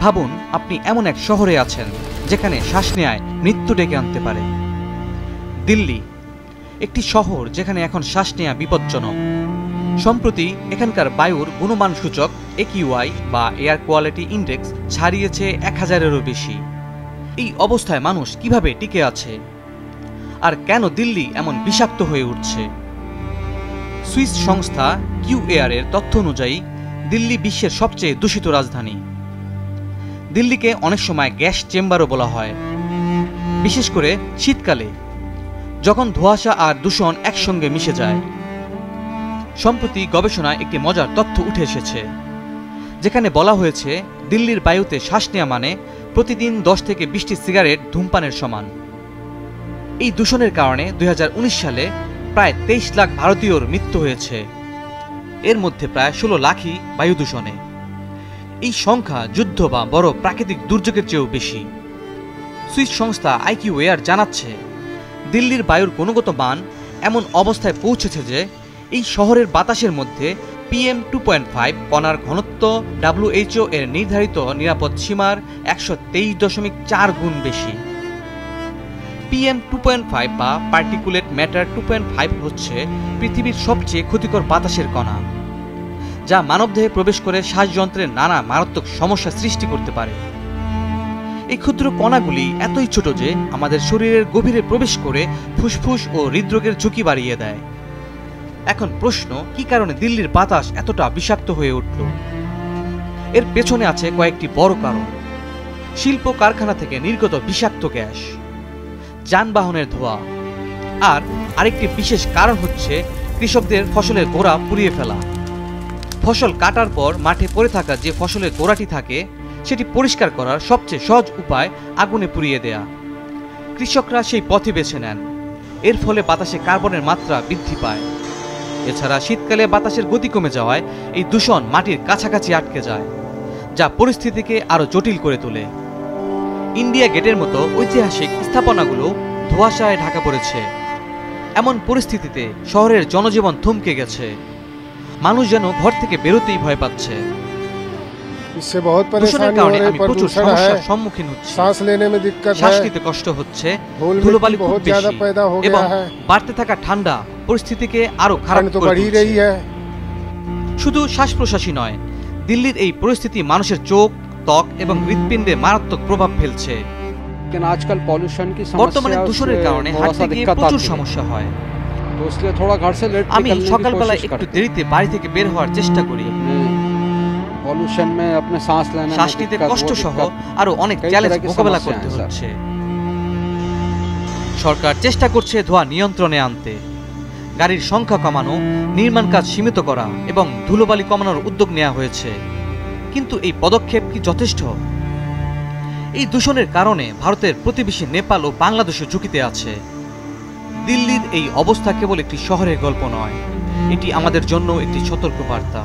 ভাবুন আপনি এমন এক শহরে আছেন যেখানে শ্বাস নেয়ায় মৃত্যু ডেকে আনতে পারে। দিল্লি, একটি শহর যেখানে এখন শ্বাস নেওয়া বিপজ্জনক। সম্প্রতি এখানকার বায়ুর গুণমান সূচক AQI বা এয়ার কোয়ালিটি ইন্ডেক্স ছাড়িয়েছে 1000-এরও বেশি। এই অবস্থায় মানুষ কিভাবে টিকে আছে? আর কেন দিল্লি এমন বিষাক্ত হয়ে উঠছে? সুইস সংস্থা QAR এর তথ্য অনুযায়ী দিল্লি বিশ্বের সবচেয়ে দূষিত রাজধানী। দিল্লিকে অনেক সময় গ্যাস চেম্বারও বলা হয়, বিশেষ করে শীতকালে যখন ধোঁয়াশা আর দূষণ একসঙ্গে মিশে যায়। সম্প্রতি গবেষণায় একটি মজার তথ্য উঠে এসেছে, যেখানে বলা হয়েছে দিল্লির বায়ুতে শ্বাস নেওয়া মানে প্রতিদিন 10 থেকে 20টি সিগারেট ধূমপানের সমান। এই দূষণের কারণে 2019 সালে প্রায় 23 লাখ ভারতীয়র মৃত্যু হয়েছে, এর মধ্যে প্রায় 16 লাখই বায়ু দূষণে। এই সংখ্যা যুদ্ধ বা বড় প্রাকৃতিক দুর্যোগের চেয়েও বেশি। সুইস সংস্থা IQAR জানাচ্ছে দিল্লির বায়ুর গুণগত মান এমন অবস্থায় পৌঁছেছে যে এই শহরের বাতাসের মধ্যে PM2.5 কণার ঘনত্ব WHO এর নির্ধারিত নিরাপদ সীমার 123.4 গুণ বেশি। PM2.5 বা পার্টিকুলেট ম্যাটার 2.5 হচ্ছে পৃথিবীর সবচেয়ে ক্ষতিকর বাতাসের কণা, যা মানবদেহে প্রবেশ করে শ্বাসযন্ত্রের নানা মারাত্মক সমস্যা সৃষ্টি করতে পারে। এই ক্ষুদ্র কণাগুলি এতই ছোট যে আমাদের শরীরের গভীরে প্রবেশ করে ফুসফুস ও হৃদরোগের ঝুঁকি বাড়িয়ে দেয়। এখন প্রশ্ন, কি কারণে দিল্লির বাতাস এতটা বিষাক্ত হয়ে উঠল? এর পেছনে আছে কয়েকটি বড় কারণ। শিল্প কারখানা থেকে নির্গত বিষাক্ত গ্যাস, যানবাহনের ধোঁয়া, আর আরেকটি বিশেষ কারণ হচ্ছে কৃষকদের ফসলের গোড়া পুড়িয়ে ফেলা। ফসল কাটার পর মাঠে পড়ে থাকা যে ফসলের গোড়াটি থাকে সেটি পরিষ্কার করার সবচেয়ে সহজ উপায় আগুনে পুড়িয়ে দেয়া। কৃষকরা সেই পথই বেছে নেন। এর ফলে বাতাসে কার্বনের মাত্রা বৃদ্ধি পায়। এছাড়া শীতকালে বাতাসের গতি কমে যাওয়ায় এই দূষণ মাটির কাছাকাছি আটকে যায়, যা পরিস্থিতিকে আরো জটিল করে তোলে। ইন্ডিয়া গেটের মতো ঐতিহাসিক স্থাপনাগুলো ধোঁয়াশায় ঢাকা পড়েছে। এমন পরিস্থিতিতে শহরের জনজীবন থমকে গেছে। মানুষ যেন ঘর থেকে বেরোতেই ভয় পাচ্ছে। দূষণের কারণে আমি প্রচুর সমস্যার সম্মুখীন হচ্ছি। শ্বাস নিতে কষ্ট হচ্ছে, ধুলোবালি খুব বেশি এবং বাড়তে থাকা ঠান্ডা পরিস্থিতিকে আরো খারাপ করে তুলছে। শুধু শ্বাস প্রশ্বাসই নয়, দিল্লির এই পরিস্থিতি মানুষের চোখ, ত্বক এবং হৃৎপিণ্ডে মারাত্মক প্রভাব ফেলছে। বর্তমানে দূষণের কারণে হাঁটতে গিয়ে প্রচুর সমস্যা হয়। আমি সকালবেলা একটু দেরিতে বাড়ি থেকে বের হওয়ার চেষ্টা করি। শ্বাস নিতে কষ্ট সহ আরো অনেক চ্যালেঞ্জ মোকাবেলা করতে হচ্ছে। সরকার চেষ্টা করছে ধোঁয়া নিয়ন্ত্রণে আনতে। গাড়ির সংখ্যা কমানো, নির্মাণ কাজ সীমিত করা এবং ধুলোবালি কমানোর উদ্যোগ নেওয়া হয়েছে, কিন্তু এই পদক্ষেপ কি যথেষ্ট? এই দূষণের কারণে ভারতের প্রতিবেশী নেপাল ও বাংলাদেশও ঝুঁকিতে আছে। দিল্লির এই অবস্থা কেবল একটি শহরের গল্প নয়, এটি আমাদের জন্য একটি সতর্কবার্তা।